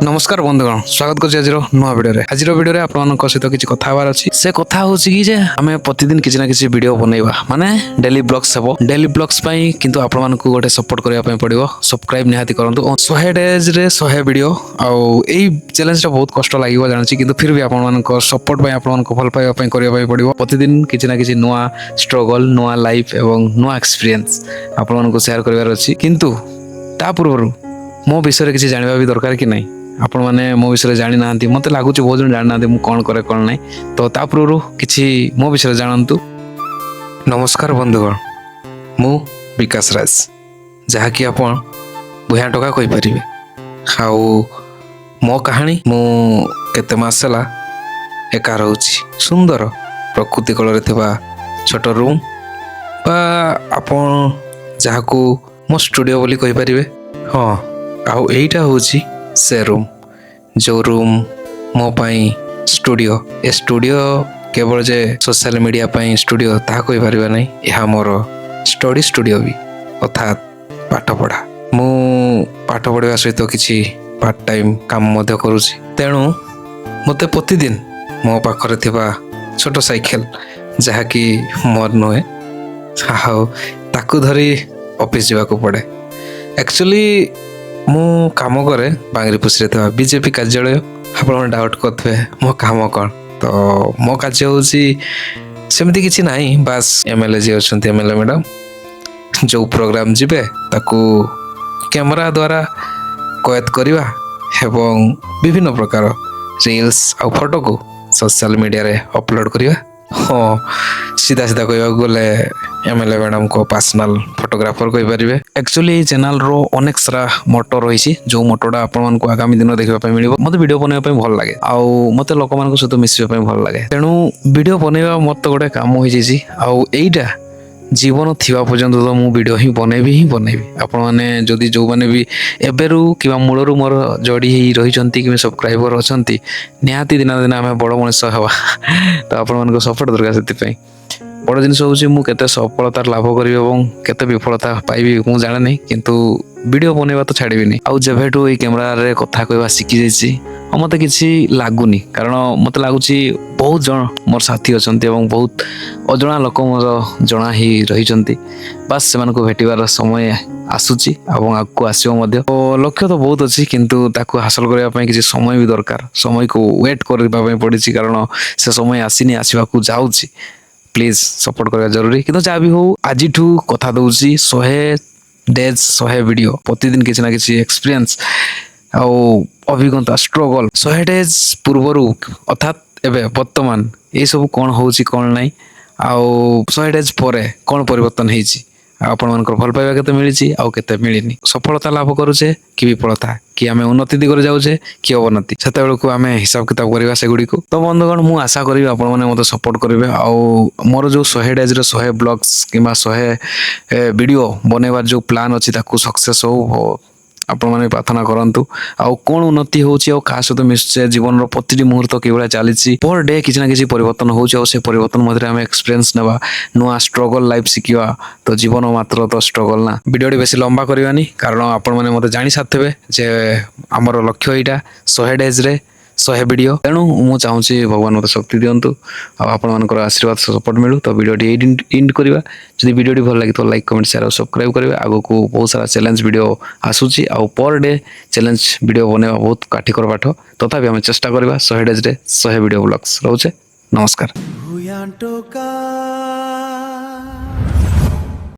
नमस्कार बंधुगण स्वागत कर आज नुआ भिडियो आज भिडियो आप सहित किसी कथा अच्छी से कथा हूँ कि आम प्रतिदिन किसी ना किसी वीडियो बनइबा माने डेली ब्लॉग्स हम डेली ब्लॉग्स किंतु आप गोटे सपोर्ट करने पड़ो सब्सक्राइब निहाती करूँ 100 डेज रे 100 वीडियो आउ चैलेंज बहुत कष्ट लगे जानी कि फिर भी आप सपोर्ट आप भल पाइबा करने पड़ो प्रतिदिन किसी ना किसी नुआ स्ट्रगल नुआ लाइफ एवं नुआ एक्सपीरियंस आप सेयार करार अच्छी किंतु ता पूर्व मो विषय किसी जानवा भी दरकार कि नहीं आपण मैंने मो विषय जानी ना मत लगुच बहुत जन जानी ना मुझे कौन करे कौन नहीं तो ता पूर्व किसी मो विषय जानतु। नमस्कार बंधुगण मु विकास राज जहाँकि आपण भूया टका कही पारे आउ मो कहानी मु केते मास हला एका रहउची सुंदर प्रकृति कलरे थिबा छोट रूम बा आपण जहाँकू मो स्टूडियो बोली कही पारे हाँ आउ एटा होची से रूम जो रूम मो पाई स्टूडियो ए स्टूडियो केवल जे सोशल मीडिया पाई स्टूडियो ता कोई परिबा नहीं यह मोर स्टडी स्टूडियो भी अर्थात पाठ पढ़ा मु पाठ पढ़ा सहित किसी पार्ट टाइम काम मध्य करूची तेणु मते प्रतिदिन मो पाखरे थिबा छोट साइकेल जहाँकि मोर नुहे ताकू धरी ऑफिस जावाक पड़े एक्चुअली मु काम करे बांगरीपुसी रे बीजेपी कार्यालय आप डाउट करते मो काम कौन तो मो कार्य हूँ सेमती किसी ना बास एमएलए जी अच्छा एमएलए मैडम जो प्रोग्राम जीवे ताकू कैमरा द्वारा कैद करवा एवं विभिन्न प्रकार रील्स आ फोटो को सोशल मीडिया रे अपलोड करवा हाँ सीधा सीधा कहवा गले एमएलए मैडम को पर्सनल फोटोग्राफर कही पारे एक्चुअली चैनल रो अनेक सारा मोटो रही जो मोटोटा आपको आगामी दिन देखा मिले मत वीडियो बनवाई भल लगे आउ मत लोक मान सहित मिसवा भल लगे तेणु वीडियो बनवा मत गोटे काम हो आईटा जीवन थिबा पर्यंत तो मु वीडियो ही बनैबी आपण माने जदि जो माने भी एबेरु किबा मूलरू मोर जोड़ी ही रहिचंती कि सब्सक्राइबर अछंती निहाती दिन दिन आमे बड़ मनुष्य हवा तो आपण मान को सपोर्ट दरकार सेति बड़ जिनस हूँ मु केते सफलता लाभ करी एवं केते विफलता पाइबी मु जाने नहीं किंतु वीडियो बनैबा तो छाड़बी नहीं आउ जेबेठू ए कैमरा रे कथा कहवा शिखी जाइछि मते किसी लागुनी कारण मत लगुच बहुत जन मोर साथी अच्छा बहुत अजना लोक मोर जना ही रही बास से भेटार समय आसूची आगू आसो लक्ष्य तो बहुत अच्छी किंतु ताकू हासिल करने किसी समय भी दरकार समय को वेट करने पड़ी कारण से समय आसीनी आसवाक जाऊँगी प्लीज सपोर्ट करवा जरूरी किंतु जहाँ भी हो आज कथा दूसरी 100 डेज 100 वीडियो प्रतिदिन किसी ना किसी एक्सपीरियंस आउ अभिज्ञता स्ट्रगल 100 डेज पूर्वर अर्थात एवं वर्तमान ये सब कौन हो कौन नहीं आउ 100 डेज पर कौन परिवर्तन होती आपण भल पाइबा केते मिली आउ केते मिलनी सफलता लाभ करुचे कि विफलता कि आम उन्नति दिगरे जाऊे कि अवनति से आम हिसाब किताब करवा से गुड़ी तो बंधुगण मु आशा करी आपण मैंने मत सपोर्ट करेंगे आउ मोर जो 100 डेज 100 ब्लॉग्स कि 100 वीडियो बनवार जो प्लान अच्छी सक्सेस हो आपण मैंने प्रार्थना करंतु आउ कौन उन्नति होची आउ का सहित मिशुचे जीवन प्रति मुहूर्त कि चली पर डे किसी ना किसी परिवर्तन होचे परिवर्तन मध्य आम एक्सपीरियंस नेबा नुआ स्ट्रगल लाइफ शिखा तो जीवन मात्र तो स्ट्रगल ना वीडियो बेसी लंबा करवानी कारण आपण मैंने मत जानी सारे जे आमर लक्ष्य यहाँ 100 डेज रे 100 वीडियो तेणु मु चाहूँगी भगवान मत शक्ति दिंतु आपर आशीर्वाद सपोर्ट मिलू तो वीडियो एंड करवा जब वीडियो भल लगे तो लाइक कमेंट शेयर और सब्सक्राइब करेंगे आगो को बहुत सारा चैलेंज वीडियो आसूची आउ पर डे चैलेंज वीडियो बनवा बहुत काठिकर पाठ तथापि आम चेष्टा करवा 100 डेज रे 100 वीडियो ब्लॉग्स रोचे नमस्कार।